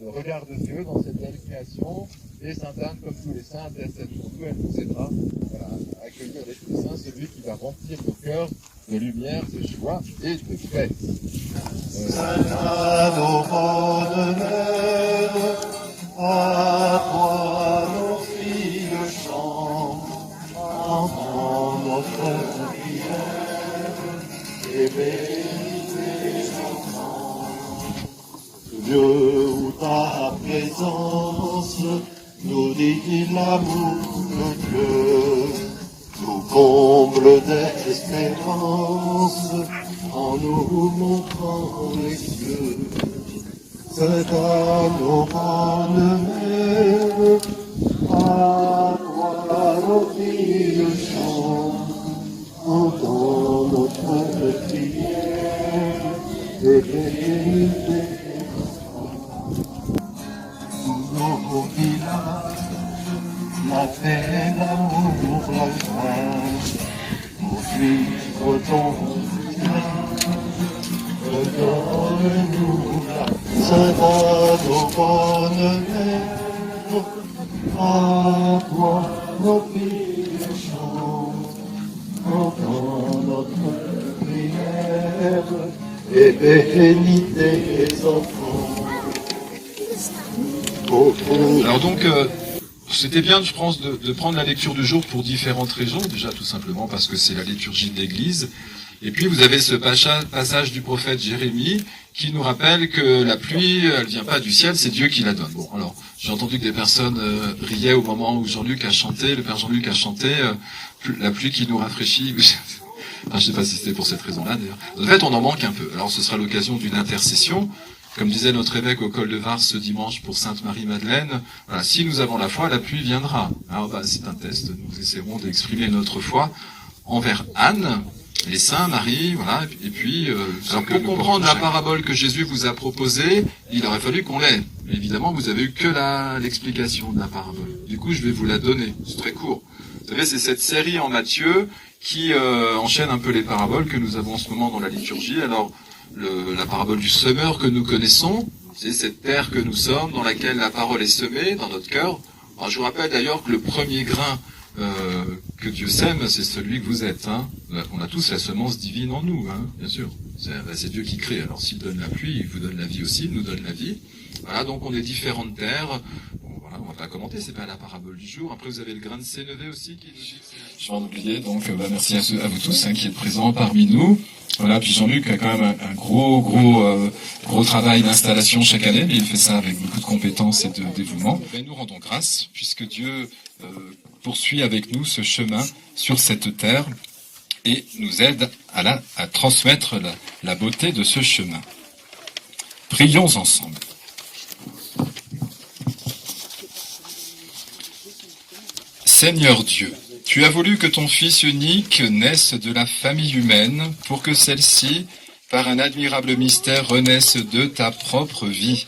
Le regard de Dieu dans cette belle création, et Sainte Anne, comme tous les saints, intercède pour nous, elle nous aidera à accueillir l'Esprit Saint, celui qui va remplir nos cœurs de lumière, de joie et de paix. Sainte Anne, ô bonne mère, à toi nos filles chantent, entends notre prière, et bénis tes enfants. Dieu, où ta présence nous dit l'amour de Dieu, nous comble d'espérance en nous montrant les cieux. Sainte Anne, ô bonne mère, à toi nos filles chantent, entends notre prière et bénis tes nos villages, la paix, l'amour, la joie, pour suivre ton chemin, redonne-nous la Sainte Anne, ô bonne mère, à toi nos filles chantent, entends notre prière et bénis tes enfants. Alors donc, c'était bien, je pense, de prendre la lecture du jour pour différentes raisons. Déjà, tout simplement parce que c'est la liturgie de l'Église. Et puis, vous avez ce passage du prophète Jérémie qui nous rappelle que la pluie, elle vient pas du ciel, c'est Dieu qui la donne. Bon, alors, j'ai entendu que des personnes riaient au moment où Jean-Luc a chanté, le Père Jean-Luc a chanté, la pluie qui nous rafraîchit. Enfin, je sais pas si c'était pour cette raison-là, d'ailleurs. En fait, on en manque un peu. Alors, ce sera l'occasion d'une intercession. Comme disait notre évêque au col de Vars ce dimanche pour Sainte Marie-Madeleine, voilà, si nous avons la foi, la pluie viendra. Alors, c'est un test. Nous essaierons d'exprimer notre foi envers Anne, les saints, Marie, voilà. Et puis, alors pour comprendre la parabole que Jésus vous a proposée, il aurait fallu qu'on l'ait. Mais évidemment, vous avez eu que l'explication de la parabole. Du coup, je vais vous la donner. C'est très court. Vous savez, c'est cette série en Matthieu qui enchaîne un peu les paraboles que nous avons en ce moment dans la liturgie. Alors, la parabole du semeur que nous connaissons, c'est cette terre que nous sommes, dans laquelle la parole est semée dans notre cœur. Alors, je vous rappelle d'ailleurs que le premier grain que Dieu sème, c'est celui que vous êtes. Hein. On a tous la semence divine en nous, hein, bien sûr. C'est Dieu qui crée. Alors s'il donne la pluie, il vous donne la vie aussi, il nous donne la vie. Voilà, donc on est différentes terres. Bon, voilà, on va pas commenter, c'est pas la parabole du jour. Après, vous avez le grain de sénévé aussi qui nous dit... Je m'en oubliais, donc merci à vous tous qui êtes présents parmi nous. Voilà, puis Jean-Luc a quand même un gros travail d'installation chaque année, mais il fait ça avec beaucoup de compétences et de dévouement. Et nous rendons grâce, puisque Dieu poursuit avec nous ce chemin sur cette terre et nous aide à transmettre la beauté de ce chemin. Prions ensemble. Seigneur Dieu, tu as voulu que ton Fils unique naisse de la famille humaine pour que celle-ci, par un admirable mystère, renaisse de ta propre vie,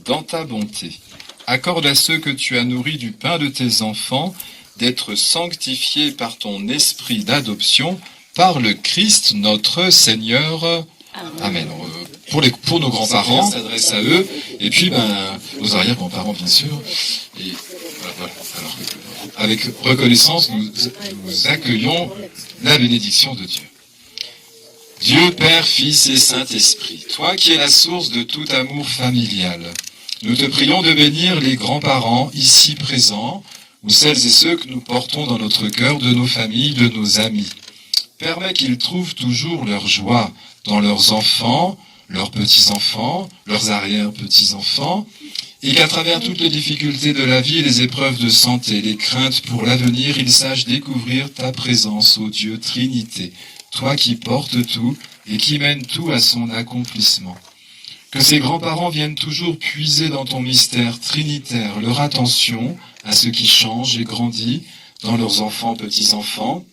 dans ta bonté. Accorde à ceux que tu as nourris du pain de tes enfants d'être sanctifiés par ton esprit d'adoption, par le Christ notre Seigneur. Amen. Pour nos grands-parents, s'adresse à eux, et puis nos arrière-grands-parents bien sûr. Et voilà. Alors, avec reconnaissance, nous accueillons la bénédiction de Dieu. Dieu Père, Fils et Saint-Esprit, toi qui es la source de tout amour familial, nous te prions de bénir les grands-parents ici présents, ou celles et ceux que nous portons dans notre cœur, de nos familles, de nos amis. Permets qu'ils trouvent toujours leur joie dans leurs enfants, leurs petits-enfants, leurs arrière-petits-enfants, et qu'à travers toutes les difficultés de la vie et les épreuves de santé, les craintes pour l'avenir, ils sachent découvrir ta présence, ô Dieu Trinité, toi qui portes tout et qui mènes tout à son accomplissement. Que ces grands-parents viennent toujours puiser dans ton mystère trinitaire leur attention à ce qui change et grandit dans leurs enfants, petits-enfants,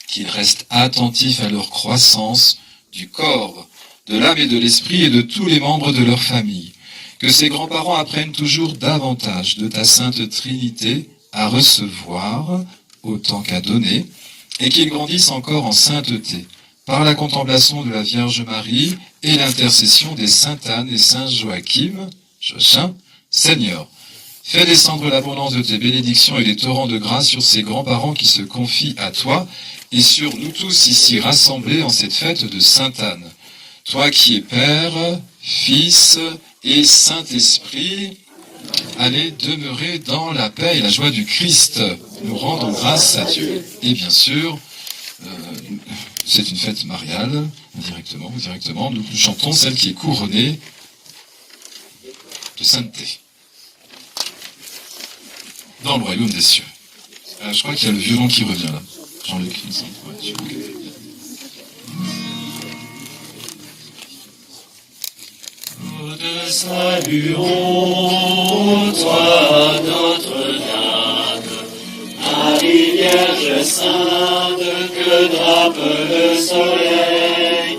qu'ils restent attentifs à leur croissance du corps de l'âme et de l'esprit et de tous les membres de leur famille. Que ces grands-parents apprennent toujours davantage de ta sainte Trinité à recevoir autant qu'à donner, et qu'ils grandissent encore en sainteté, par la contemplation de la Vierge Marie et l'intercession des saintes Anne et saint Joachim, Joachim, Seigneur. Fais descendre l'abondance de tes bénédictions et des torrents de grâce sur ces grands-parents qui se confient à toi et sur nous tous ici rassemblés en cette fête de Sainte Anne. Toi qui es Père, Fils et Saint-Esprit, allez demeurer dans la paix et la joie du Christ. Nous rendons grâce à Dieu. Et bien sûr, c'est une fête mariale, indirectement ou directement. Nous chantons celle qui est couronnée de sainteté dans le royaume des cieux. Je crois qu'il y a le violon qui revient là. Jean-Luc, il me semble. Ouais, je crois que... Nous te saluons, toi Notre-Dame, Marie Vierge Sainte, que drape le soleil,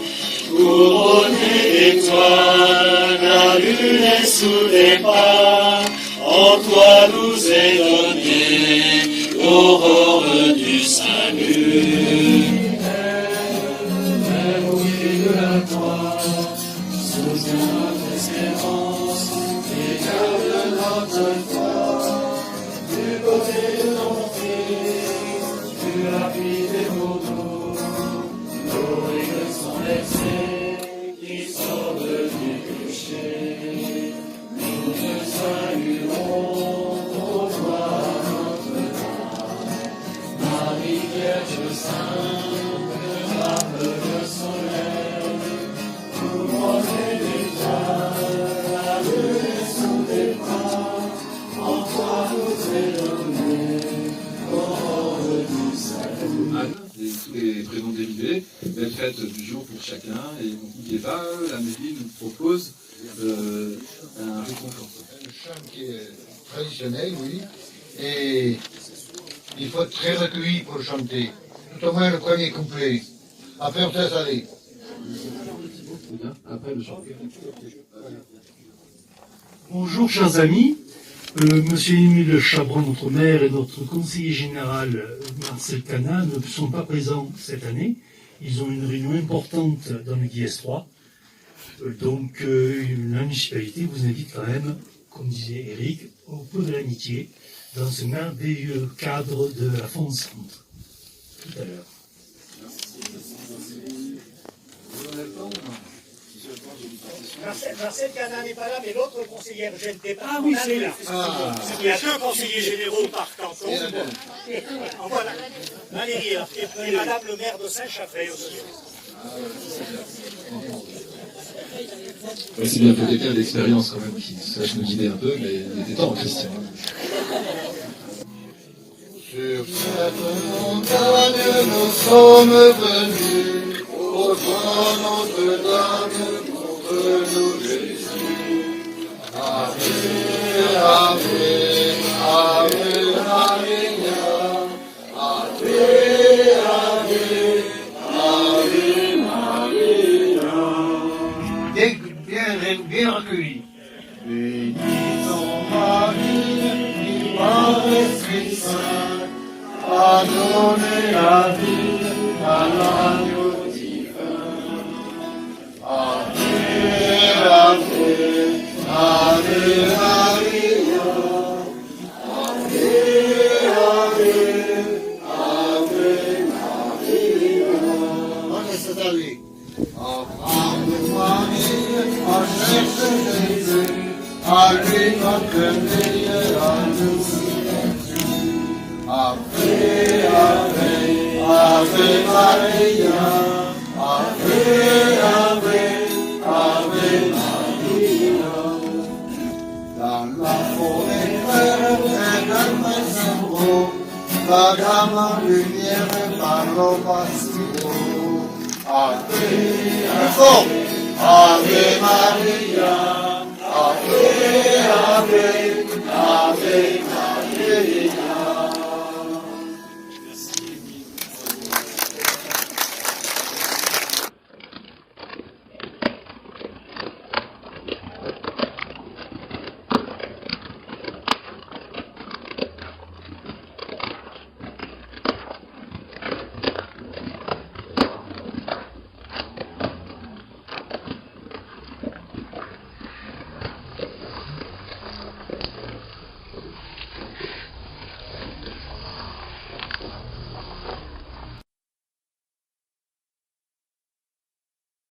couronnée d'étoiles, la lune est sous les pas, en toi nous est donnée l'aurore du salut. Mère au pied de la croix, soutiens notre espérance et garde notre foi. Du côté de ton Fils, tu as pris des mots, nos règles sont versées, qui sortent du péché. Nous te saluons, ô toi Notre-Dame, Marie Vierge Sainte, frappe le soleil, couronnée d'étoiles, la lune est sous tes bras, en toi nous est donné l'aurore du salut. Anne, et tous les prénoms dérivés, belle fête du jour pour chacun, et n'oubliez pas, la mairie nous propose un réconfort. Un chant qui est traditionnel, oui, et il faut être très recueilli pour le chanter, tout au moins le premier couplet. Après, on laisse aller. Après le chant. Bonjour chers amis, Monsieur Émile Chabron, notre maire, et notre conseiller général Marcel Cana ne sont pas présents cette année. Ils ont une réunion importante dans le Guiers 3. Donc la municipalité vous invite quand même, comme disait Eric, au pot de l'amitié, dans ce merveilleux cadre de la Fond-Centre. Tout à l'heure. Marcel Cana n'est pas là, mais l'autre conseillère GNT. Ah oui, c'est là. Il y a deux conseillers généraux par canton. Voilà. Valérie et Madame le maire de Saint-Chaffray aussi. C'est bien, il faut quelqu'un d'expérience quand même qui sache nous guider un peu, mais il était temps, Christian. Sur cette montagne, nous sommes venus, au grand Notre-Dame, contre nous Jésus. Ave, Ave, Ave Maria, Ave, Ave, Ave Maria. Bien recueilli. Bénissons Marie, qui par l'Esprit Saint a donné la vie à l'agneau divin. Ave, Ave, Ave Maria, Ave, Ave, Ave Maria. On laisse aller. Ave Marie, en cherche Jésus, à lui notre meilleur, à nous Jésus. Ave, Ave, Ave Maria, Ave, Ave, Ave Maria. Dans la forêt verte d'un maison beau, la gamme en lumière par l'eau passion. Ave, Ave, Ave Maria, Ave, Ave, Ave Maria.